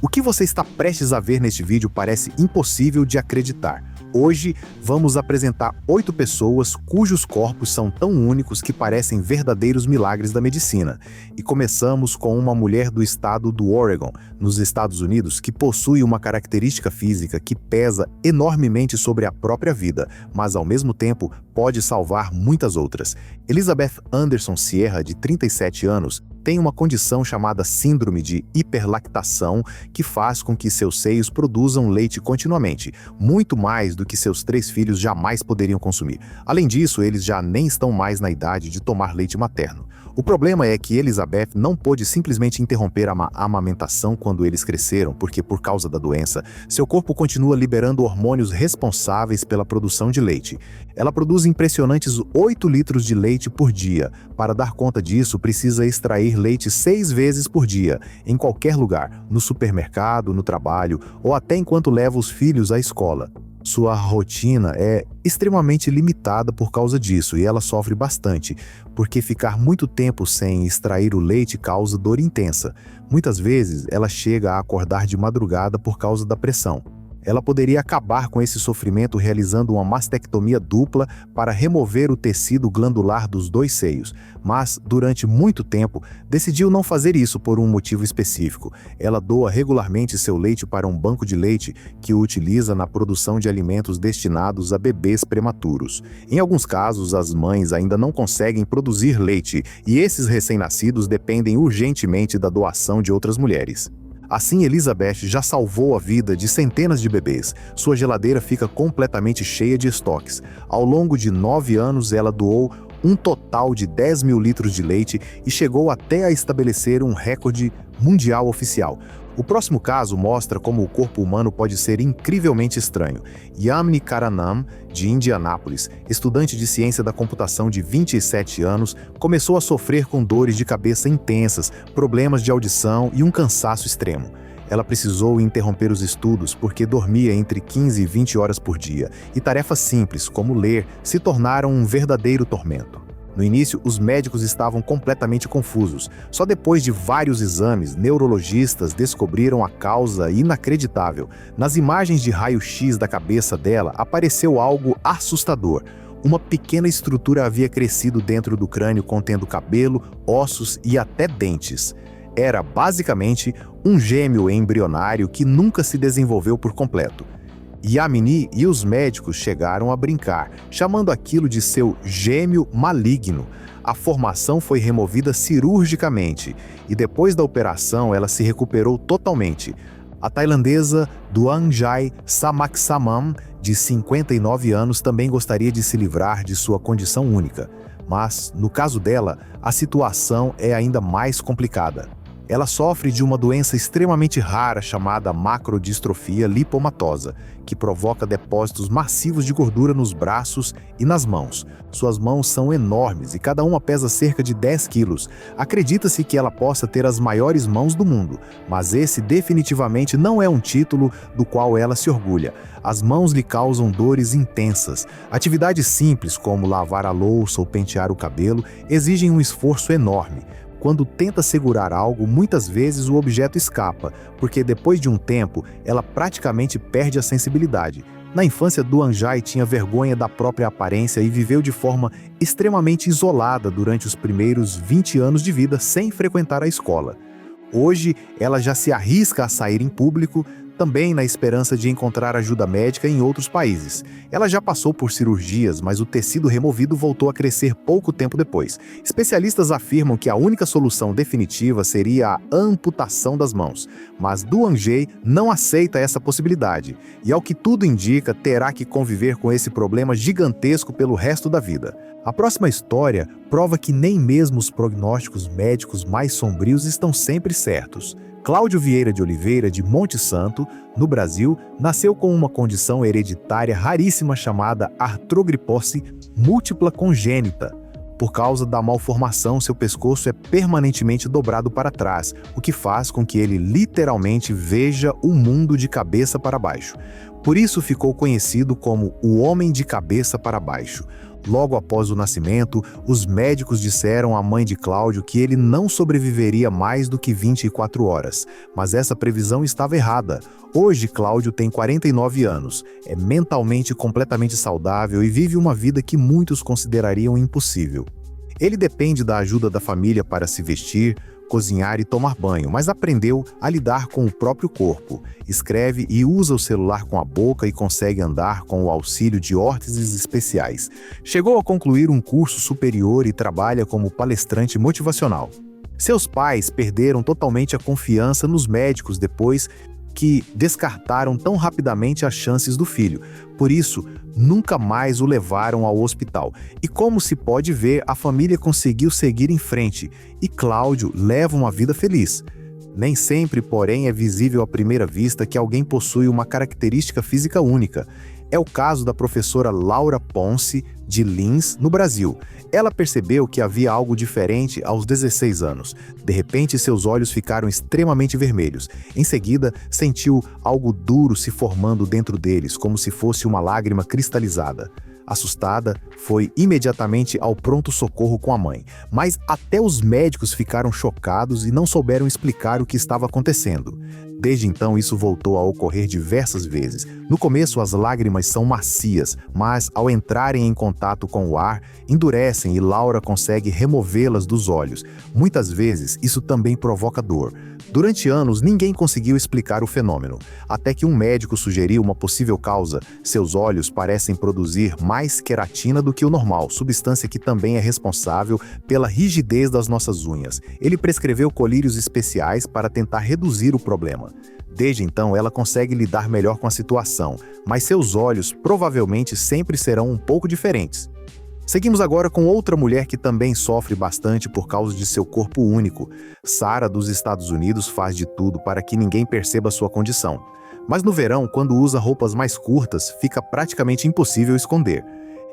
O que você está prestes a ver neste vídeo parece impossível de acreditar. Hoje, vamos apresentar 8 pessoas cujos corpos são tão únicos que parecem verdadeiros milagres da medicina. E começamos com uma mulher do estado do Oregon, nos Estados Unidos, que possui uma característica física que pesa enormemente sobre a própria vida, mas ao mesmo tempo pode salvar muitas outras. Elizabeth Anderson Sierra, de 37 anos, tem uma condição chamada síndrome de hiperlactação que faz com que seus seios produzam leite continuamente, muito mais do que seus 3 filhos jamais poderiam consumir. Além disso, eles já nem estão mais na idade de tomar leite materno. O problema é que Elizabeth não pôde simplesmente interromper a amamentação quando eles cresceram, porque por causa da doença, seu corpo continua liberando hormônios responsáveis pela produção de leite. Ela produz impressionantes 8 litros de leite por dia. Para dar conta disso, precisa extrair leite 6 vezes por dia, em qualquer lugar, no supermercado, no trabalho ou até enquanto leva os filhos à escola. Sua rotina é extremamente limitada por causa disso e ela sofre bastante, porque ficar muito tempo sem extrair o leite causa dor intensa. Muitas vezes ela chega a acordar de madrugada por causa da pressão. Ela poderia acabar com esse sofrimento realizando uma mastectomia dupla para remover o tecido glandular dos 2 seios, mas, durante muito tempo, decidiu não fazer isso por um motivo específico. Ela doa regularmente seu leite para um banco de leite que o utiliza na produção de alimentos destinados a bebês prematuros. Em alguns casos, as mães ainda não conseguem produzir leite e esses recém-nascidos dependem urgentemente da doação de outras mulheres. Assim, Elizabeth já salvou a vida de centenas de bebês. Sua geladeira fica completamente cheia de estoques. Ao longo de 9 anos, ela doou um total de 10 mil litros de leite e chegou até a estabelecer um recorde mundial oficial. O próximo caso mostra como o corpo humano pode ser incrivelmente estranho. Yamini Karanam, de Indianápolis, estudante de ciência da computação de 27 anos, começou a sofrer com dores de cabeça intensas, problemas de audição e um cansaço extremo. Ela precisou interromper os estudos porque dormia entre 15 e 20 horas por dia, e tarefas simples, como ler, se tornaram um verdadeiro tormento. No início, os médicos estavam completamente confusos. Só depois de vários exames, neurologistas descobriram a causa inacreditável. Nas imagens de raio-x da cabeça dela, apareceu algo assustador. Uma pequena estrutura havia crescido dentro do crânio, contendo cabelo, ossos e até dentes. Era, basicamente, um gêmeo embrionário que nunca se desenvolveu por completo. Yamini e os médicos chegaram a brincar, chamando aquilo de seu gêmeo maligno. A formação foi removida cirurgicamente e depois da operação ela se recuperou totalmente. A tailandesa Duangjai Samaksamam, de 59 anos, também gostaria de se livrar de sua condição única. Mas, no caso dela, a situação é ainda mais complicada. Ela sofre de uma doença extremamente rara chamada macrodistrofia lipomatosa, que provoca depósitos massivos de gordura nos braços e nas mãos. Suas mãos são enormes e cada uma pesa cerca de 10 quilos. Acredita-se que ela possa ter as maiores mãos do mundo, mas esse definitivamente não é um título do qual ela se orgulha. As mãos lhe causam dores intensas. Atividades simples, como lavar a louça ou pentear o cabelo, exigem um esforço enorme. Quando tenta segurar algo, muitas vezes o objeto escapa, porque depois de um tempo, ela praticamente perde a sensibilidade. Na infância, Duangjai tinha vergonha da própria aparência e viveu de forma extremamente isolada durante os primeiros 20 anos de vida sem frequentar a escola. Hoje, ela já se arrisca a sair em público, também na esperança de encontrar ajuda médica em outros países. Ela já passou por cirurgias, mas o tecido removido voltou a crescer pouco tempo depois. Especialistas afirmam que a única solução definitiva seria a amputação das mãos, mas Duangjai não aceita essa possibilidade e, ao que tudo indica, terá que conviver com esse problema gigantesco pelo resto da vida. A próxima história prova que nem mesmo os prognósticos médicos mais sombrios estão sempre certos. Cláudio Vieira de Oliveira, de Monte Santo, no Brasil, nasceu com uma condição hereditária raríssima chamada artrogripose múltipla congênita. Por causa da malformação, seu pescoço é permanentemente dobrado para trás, o que faz com que ele literalmente veja o mundo de cabeça para baixo. Por isso ficou conhecido como o Homem de Cabeça para Baixo. Logo após o nascimento, os médicos disseram à mãe de Cláudio que ele não sobreviveria mais do que 24 horas, mas essa previsão estava errada. Hoje, Cláudio tem 49 anos, é mentalmente completamente saudável e vive uma vida que muitos considerariam impossível. Ele depende da ajuda da família para se vestir, cozinhar e tomar banho, mas aprendeu a lidar com o próprio corpo. Escreve e usa o celular com a boca e consegue andar com o auxílio de órteses especiais. Chegou a concluir um curso superior e trabalha como palestrante motivacional. Seus pais perderam totalmente a confiança nos médicos depois que descartaram tão rapidamente as chances do filho. Por isso, nunca mais o levaram ao hospital. E como se pode ver, a família conseguiu seguir em frente e Cláudio leva uma vida feliz. Nem sempre, porém, é visível à primeira vista que alguém possui uma característica física única. É o caso da professora Laura Ponce, de Lins, no Brasil. Ela percebeu que havia algo diferente aos 16 anos. De repente, seus olhos ficaram extremamente vermelhos. Em seguida, sentiu algo duro se formando dentro deles, como se fosse uma lágrima cristalizada. Assustada, foi imediatamente ao pronto-socorro com a mãe. Mas até os médicos ficaram chocados e não souberam explicar o que estava acontecendo. Desde então, isso voltou a ocorrer diversas vezes. No começo, as lágrimas são macias, mas ao entrarem em contato com o ar, endurecem e Laura consegue removê-las dos olhos. Muitas vezes, isso também provoca dor. Durante anos, ninguém conseguiu explicar o fenômeno, até que um médico sugeriu uma possível causa. Seus olhos parecem produzir mais queratina do que o normal, substância que também é responsável pela rigidez das nossas unhas. Ele prescreveu colírios especiais para tentar reduzir o problema. Desde então, ela consegue lidar melhor com a situação, mas seus olhos provavelmente sempre serão um pouco diferentes. Seguimos agora com outra mulher que também sofre bastante por causa de seu corpo único. Sara, dos Estados Unidos, faz de tudo para que ninguém perceba sua condição. Mas no verão, quando usa roupas mais curtas, fica praticamente impossível esconder.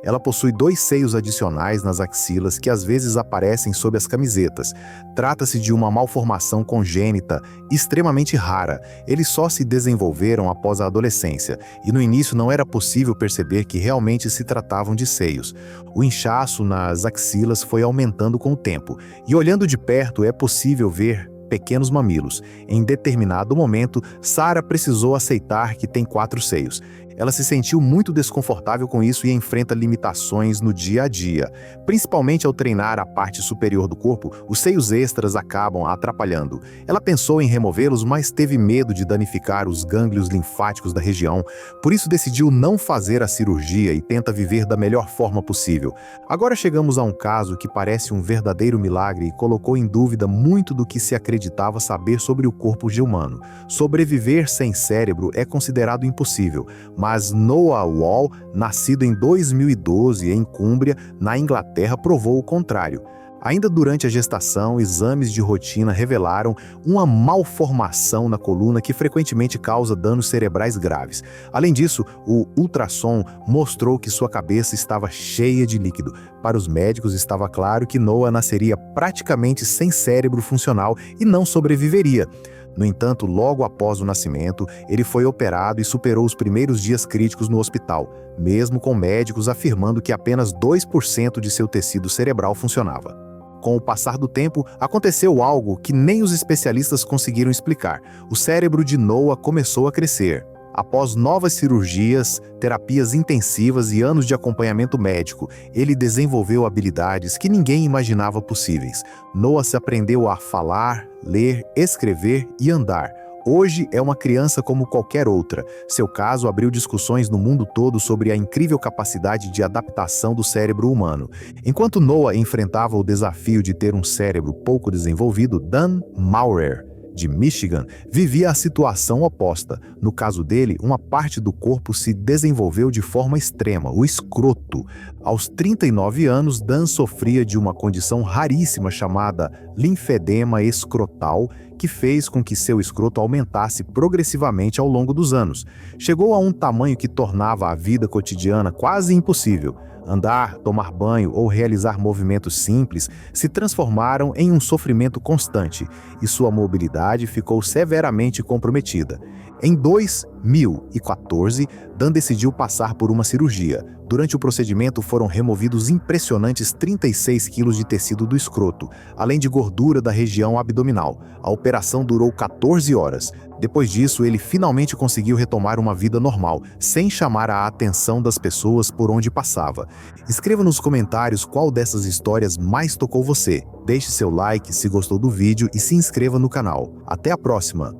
Ela possui 2 seios adicionais nas axilas que às vezes aparecem sob as camisetas. Trata-se de uma malformação congênita extremamente rara. Eles só se desenvolveram após a adolescência, e no início não era possível perceber que realmente se tratavam de seios. O inchaço nas axilas foi aumentando com o tempo, e olhando de perto é possível ver pequenos mamilos. Em determinado momento, Sara precisou aceitar que tem 4 seios. Ela se sentiu muito desconfortável com isso e enfrenta limitações no dia a dia. Principalmente ao treinar a parte superior do corpo, os seios extras acabam a atrapalhando. Ela pensou em removê-los, mas teve medo de danificar os gânglios linfáticos da região. Por isso decidiu não fazer a cirurgia e tenta viver da melhor forma possível. Agora chegamos a um caso que parece um verdadeiro milagre e colocou em dúvida muito do que se acreditava saber sobre o corpo de humano. Sobreviver sem cérebro é considerado impossível, mas Noah Wall, nascido em 2012 em Cumbria, na Inglaterra, provou o contrário. Ainda durante a gestação, exames de rotina revelaram uma malformação na coluna que frequentemente causa danos cerebrais graves. Além disso, o ultrassom mostrou que sua cabeça estava cheia de líquido. Para os médicos, estava claro que Noah nasceria praticamente sem cérebro funcional e não sobreviveria. No entanto, logo após o nascimento, ele foi operado e superou os primeiros dias críticos no hospital, mesmo com médicos afirmando que apenas 2% de seu tecido cerebral funcionava. Com o passar do tempo, aconteceu algo que nem os especialistas conseguiram explicar. O cérebro de Noah começou a crescer. Após novas cirurgias, terapias intensivas e anos de acompanhamento médico, ele desenvolveu habilidades que ninguém imaginava possíveis. Noah se aprendeu a falar, ler, escrever e andar. Hoje é uma criança como qualquer outra. Seu caso abriu discussões no mundo todo sobre a incrível capacidade de adaptação do cérebro humano. Enquanto Noah enfrentava o desafio de ter um cérebro pouco desenvolvido, Dan Maurer, de Michigan, vivia a situação oposta. No caso dele, uma parte do corpo se desenvolveu de forma extrema, o escroto. Aos 39 anos, Dan sofria de uma condição raríssima chamada linfedema escrotal, que fez com que seu escroto aumentasse progressivamente ao longo dos anos. Chegou a um tamanho que tornava a vida cotidiana quase impossível. Andar, tomar banho ou realizar movimentos simples se transformaram em um sofrimento constante e sua mobilidade ficou severamente comprometida. Em 2014, Dan decidiu passar por uma cirurgia. Durante o procedimento foram removidos impressionantes 36 quilos de tecido do escroto, além de gordura da região abdominal. A operação durou 14 horas. Depois disso, ele finalmente conseguiu retomar uma vida normal, sem chamar a atenção das pessoas por onde passava. Escreva nos comentários qual dessas histórias mais tocou você. Deixe seu like se gostou do vídeo e se inscreva no canal. Até a próxima!